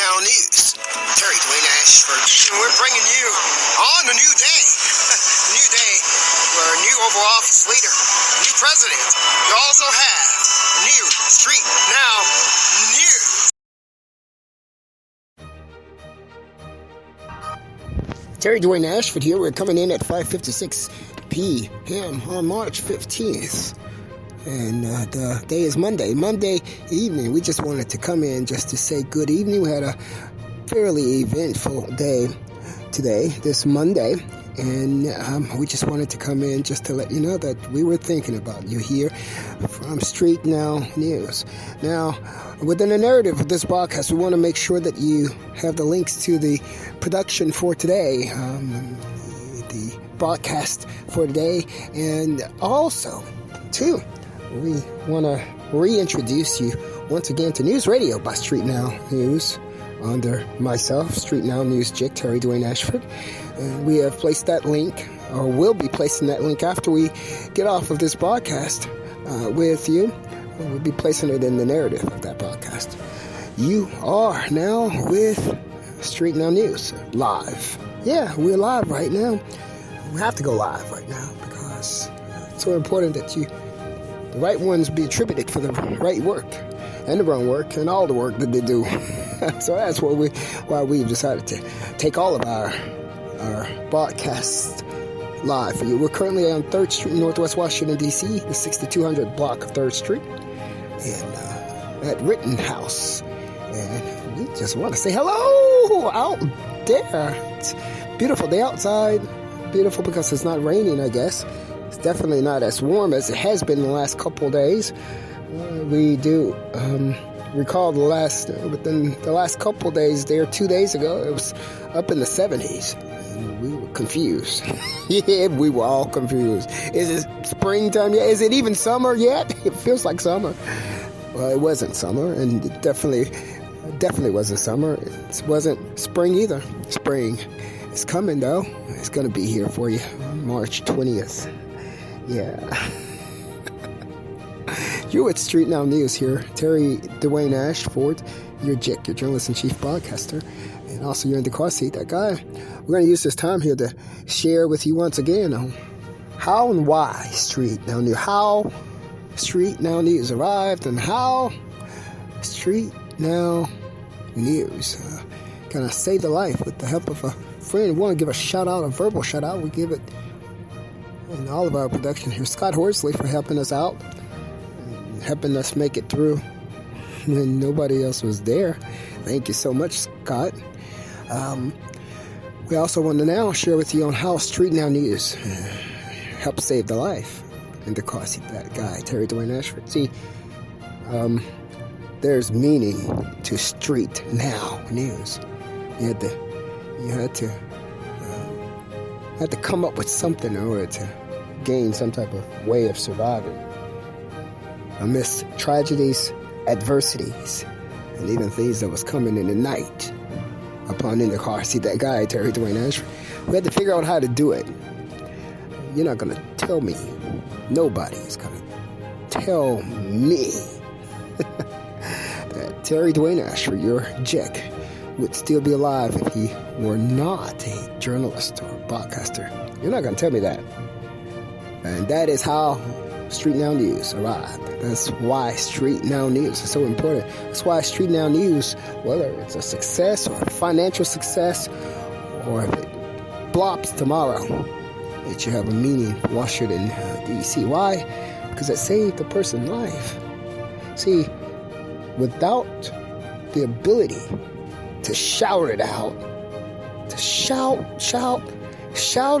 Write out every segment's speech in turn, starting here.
StreetNOW News. Terry Dwayne Ashford. And we're bringing you on a new day. A new day for a new Oval Office leader, new president. You also have new StreetNOW News. Terry Dwayne Ashford here. We're coming in at 5:56 p.m. on March 15th. And the day is Monday evening. We just wanted to come in just to say good evening. We had a fairly eventful day today, this Monday. And we just wanted to come in just to let you know that we were thinking about you here from StreetNOW News. Now, within the narrative of this broadcast, we want to make sure that you have the links to the production for today, the broadcast for today, and also, too, we want to reintroduce you once again to NewsRadio by StreetNOW News under myself, StreetNOW News JIC, Terry Dwayne Ashford. And we have placed that link, or will be placing that link after we get off of this broadcast with you. We'll be placing it in the narrative of that broadcast. You are now with StreetNOW News live. Yeah, we're live right now. We have to go live right now because it's so important that the right ones be attributed for the right work and the wrong work and all the work that they do. So that's why we've decided to take all of our broadcasts live for you. We're currently on 3rd Street in Northwest Washington, D.C., the 6200 block of 3rd Street, and at Rittenhouse. And we just want to say hello out there. It's a beautiful day outside. Beautiful because it's not raining, I guess. It's definitely not as warm as it has been the last couple of days. We do recall within the last couple of days there, 2 days ago, it was up in the 70s. And we were confused. Yeah, we were all confused. Is it springtime yet? Is it even summer yet? It feels like summer. Well, it wasn't summer, and it definitely wasn't summer. It wasn't spring either. Spring is coming, though. It's going to be here for you on March 20th. Yeah. You're with StreetNOW News here. Terry Dwayne Ashford, your JIC, your journalist-in-chief broadcaster, and also you're in Indacarseat, that guy. We're going to use this time here to share with you once again on how and why StreetNOW News, how StreetNOW News arrived, and how StreetNOW News kind of saved a life with the help of a friend. We want to give a shout-out, a verbal shout-out. We give it in all of our production here. Scott Horsley for helping us out, helping us make it through when nobody else was there. Thank you so much, Scott. We also want to now share with you on how StreetNOW News helped save the life in Indacarseat, that guy, Terry Dwayne Ashford. See, there's meaning to StreetNOW News. You had to come up with something in order to gain some type of way of surviving amidst tragedies, adversities, and even things that was coming in the night upon Indacarseat, that guy, Terry Dwayne Ashford. We had to figure out how to do it. You're not going to tell me. Nobody is going to tell me that Terry Dwayne Ashford, your JIC, would still be alive if he were not a journalist or broadcaster. You're not going to tell me that. And that is how StreetNOW News arrived. That's why StreetNOW News is so important. That's why StreetNOW News, whether it's a success or a financial success, or if it flops tomorrow, it should have a meaning for Washington, D.C. Why? Because it saved a person's life. See, without the ability to shout it out, to shout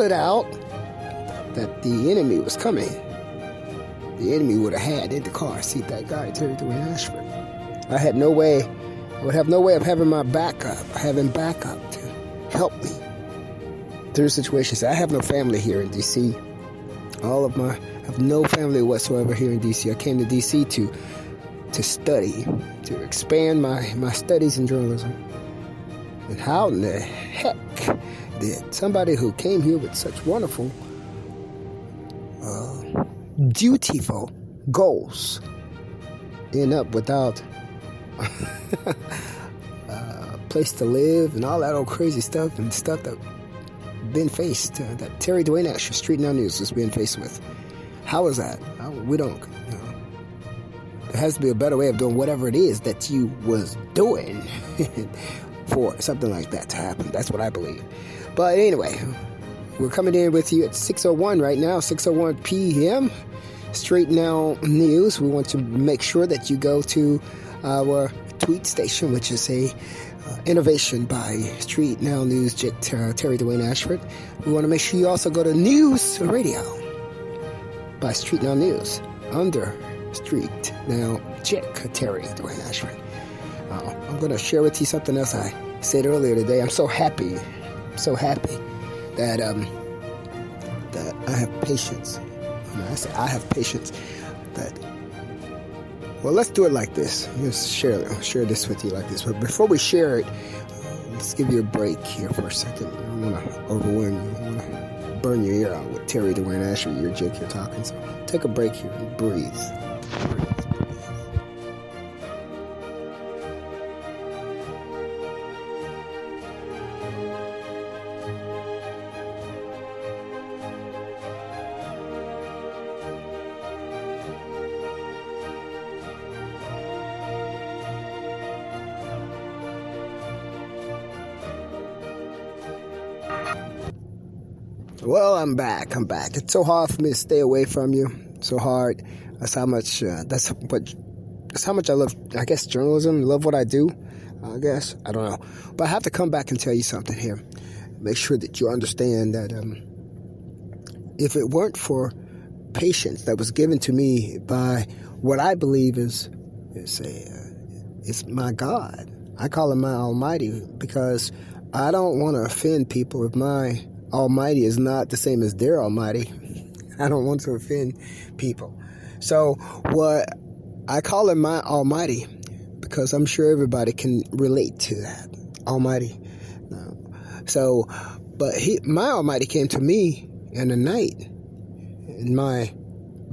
it out that the enemy was coming, the enemy would have had Indacarseat, that guy, Terry Dwayne Ashford. I would have no way of having backup to help me through situations. I have no family here in D.C. I have no family whatsoever here in D.C. I came to D.C. to study, to expand my studies in journalism. And how in the heck did somebody who came here with such wonderful, dutiful goals end up without place to live, and all that old crazy stuff and stuff that been faced, that Terry Dwayne Ashford StreetNOW News was being faced with. How is that? We don't. There has to be a better way of doing whatever it is that you was doing for something like that to happen. That's what I believe. But anyway, we're coming in with you at 6:01 right now, 6:01 p.m. StreetNOW News. We want to make sure that you go to our tweet station, which is a innovation by StreetNOW News, Terry Dwayne Ashford. We want to make sure you also go to NewsRadio by StreetNOW News under StreetNOW JIC, Terry Dwayne Ashford. I'm going to share with you something else I said earlier today. I'm so happy that that I have patience. I say I have patience. Well, let's do it like this. Let's share this with you like this. But before we share it, let's give you a break here for a second. I don't want to overwhelm you. I want to burn your ear out with Terry Dwayne Ashford, your Jake here talking. So take a break here and breathe. Well, I'm back. It's so hard for me to stay away from you. So hard. That's how much I love, I guess, journalism. Love what I do. I guess. I don't know. But I have to come back and tell you something here. Make sure that you understand that if it weren't for patience that was given to me by what I believe is my God. I call him my Almighty because I don't want to offend people if my Almighty is not the same as their Almighty. I don't want to offend people. So what I call him my Almighty because I'm sure everybody can relate to that. Almighty. So, but my Almighty came to me in the night in my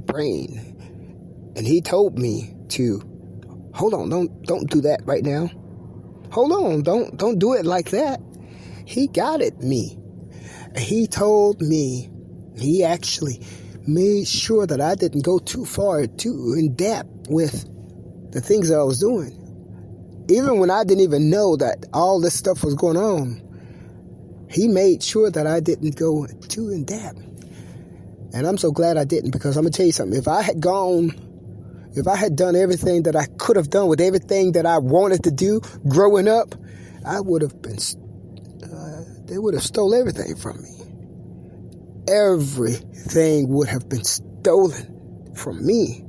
brain, and he told me to hold on, don't do that right now. Hold on, don't do it like that. He guided me. He told me, he actually made sure that I didn't go too far, too in depth with the things that I was doing. Even when I didn't even know that all this stuff was going on, he made sure that I didn't go too in depth. And I'm so glad I didn't, because I'm going to tell you something. If I had done everything that I could have done with everything that I wanted to do growing up, I would have been... they would have stole everything from me. Everything would have been stolen from me.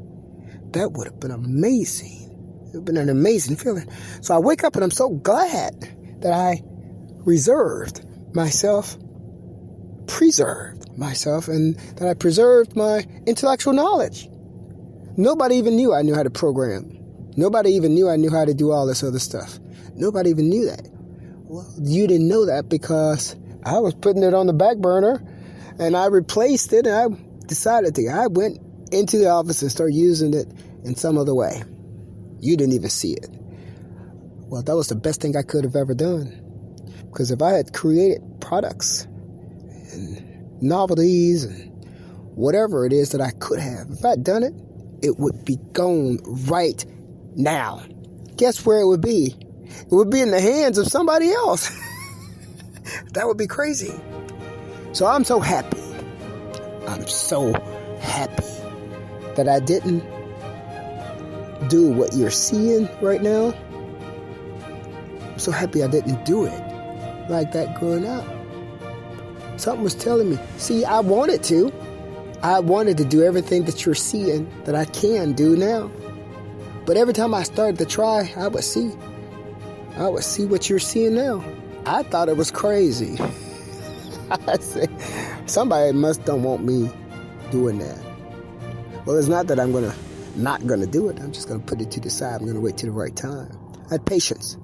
That would have been amazing. It would have been an amazing feeling. So I wake up and I'm so glad that I preserved myself, and that I preserved my intellectual knowledge. Nobody even knew I knew how to program. Nobody even knew I knew how to do all this other stuff. Nobody even knew that. Well, you didn't know that because I was putting it on the back burner, and I replaced it, and I decided to. I went into the office and started using it in some other way. You didn't even see it. Well, that was the best thing I could have ever done. Because if I had created products and novelties and whatever it is that I could have, if I had done it, it would be gone right now. Guess where it would be? It would be in the hands of somebody else. That would be crazy. So I'm so happy. I'm so happy that I didn't do what you're seeing right now. I'm so happy I didn't do it like that growing up. Something was telling me, see, I wanted to. I wanted to do everything that you're seeing that I can do now. But every time I started to try, I would see what you're seeing now. I thought it was crazy. I said, somebody don't want me doing that. Well, it's not that I'm not gonna do it. I'm just gonna put it to the side. I'm gonna wait till the right time. I had patience.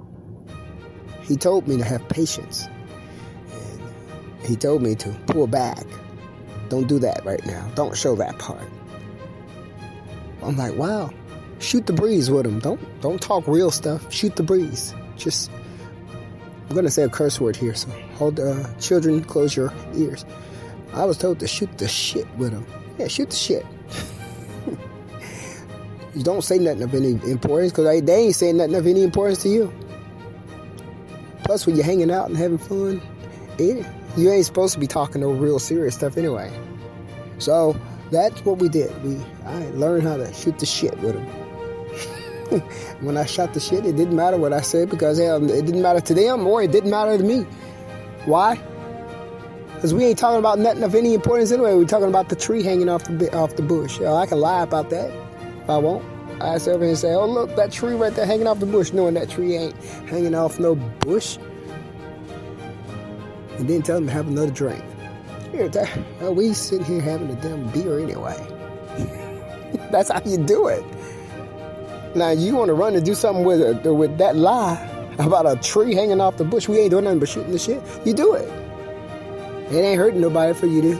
He told me to have patience. And he told me to pull back. Don't do that right now. Don't show that part. I'm like, wow. Shoot the breeze with him. Don't talk real stuff. Shoot the breeze. Just I'm going to say a curse word here, so hold children, close your ears. I was told to shoot the shit with them. Yeah, shoot the shit. You don't say nothing of any importance, because they ain't saying nothing of any importance to you. Plus, when you're hanging out and having fun, you ain't supposed to be talking no real serious stuff anyway. So that's what we did. I learned how to shoot the shit with them. When I shot the shit, it didn't matter what I said, because hell, it didn't matter to them, or it didn't matter to me. Why? Because we ain't talking about nothing of any importance anyway. We're talking about the tree hanging off the bush. I can lie about that if I want. I sit over here and say, oh, look, that tree right there hanging off the bush, knowing that tree ain't hanging off no bush. And then tell them to have another drink. We sitting here having a damn beer anyway. That's how you do it. Now, you want to run and do something with that lie about a tree hanging off the bush. We ain't doing nothing but shooting the shit. You do it. It ain't hurting nobody for you to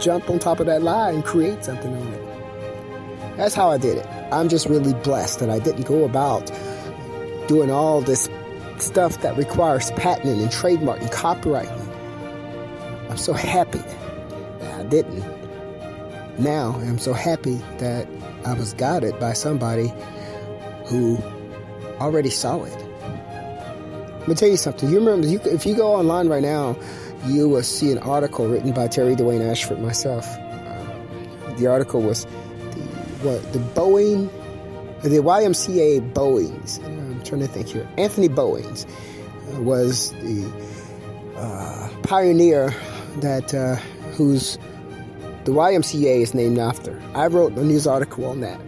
jump on top of that lie and create something on it. That's how I did it. I'm just really blessed that I didn't go about doing all this stuff that requires patenting and trademark and copyrighting. I'm so happy that I didn't. Now I'm so happy that I was guided by somebody who already saw it. Let me tell you something. You remember, if you go online right now, you will see an article written by TERRY DWAYNE ASHFORD myself. The article was the YMCA Bowings. I'm trying to think here. Anthony Bowings was the pioneer that who's the YMCA is named after. I wrote a news article on that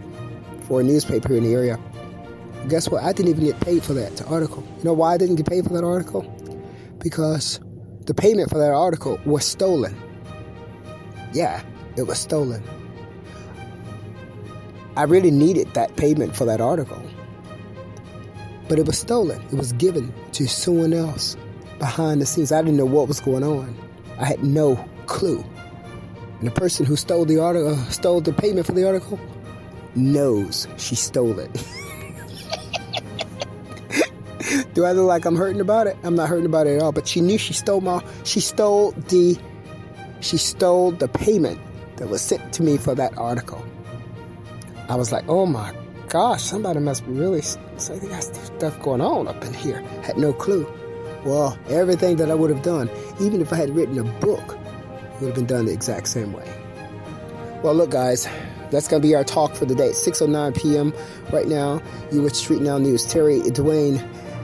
for a newspaper here in the area. Guess what? I didn't even get paid for that article. You know why I didn't get paid for that article? Because the payment for that article was stolen. Yeah, it was stolen. I really needed that payment for that article. But it was stolen. It was given to someone else behind the scenes. I didn't know what was going on. I had no clue. And the person who stole the article, stole the payment for the article, knows she stole it. Do I look like I'm hurting about it? I'm not hurting about it at all. But she knew she stole the payment that was sent to me for that article. I was like, oh my gosh, somebody must be really, so they got stuff going on up in here. Had no clue. Well, everything that I would have done, even if I had written a book, would have been done the exact same way. Well, look, guys, that's going to be our talk for the day. 6:09 p.m. right now. You with StreetNOW News. TERRY DWAYNE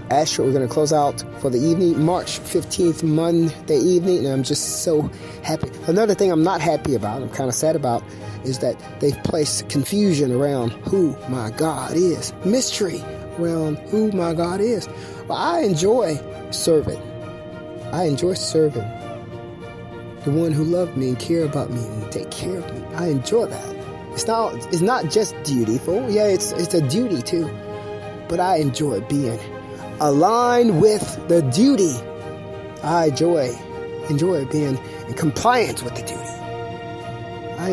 ASHFORD. We're going to close out for the evening, March 15th, Monday evening, and I'm just so happy. Another thing I'm not happy about, I'm kind of sad about, is that they've placed confusion around who my God is. Mystery around who my God is. Well, I enjoy serving. I enjoy serving the one who loved me and care about me and take care of me. I enjoy that. It's not just dutiful. Yeah, it's a duty too. But I enjoy being aligned with the duty. I enjoy being in compliance with the duty. I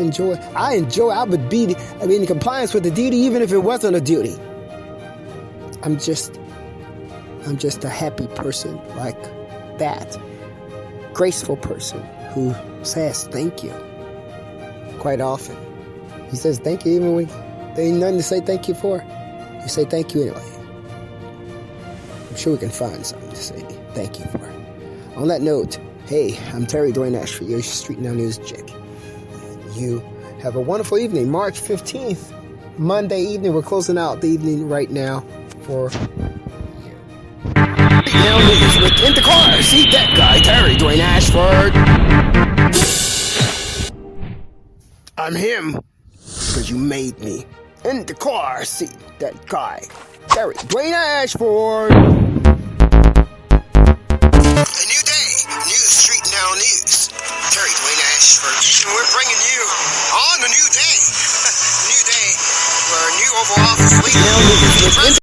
would be in compliance with the duty even if it wasn't a duty. I'm just a happy person like that. Graceful person who says thank you quite often. He says thank you even when there ain't nothing to say thank you for. You say thank you anyway. I'm sure we can find something to say thank you for. On that note, hey, I'm TERRY DWAYNE ASHFORD, your StreetNOW News JIC. You have a wonderful evening. March 15th, Monday evening. We're closing out the evening right now for Now News with Indacarseat, DatGuY, TERRY DWAYNE ASHFORD. I'm him because you made me. Indacarseat, DatGuY, TERRY DWAYNE ASHFORD. A new day, new StreetNOW News. TERRY DWAYNE ASHFORD. And we're bringing you on a new day. New day where new Oval Office leader.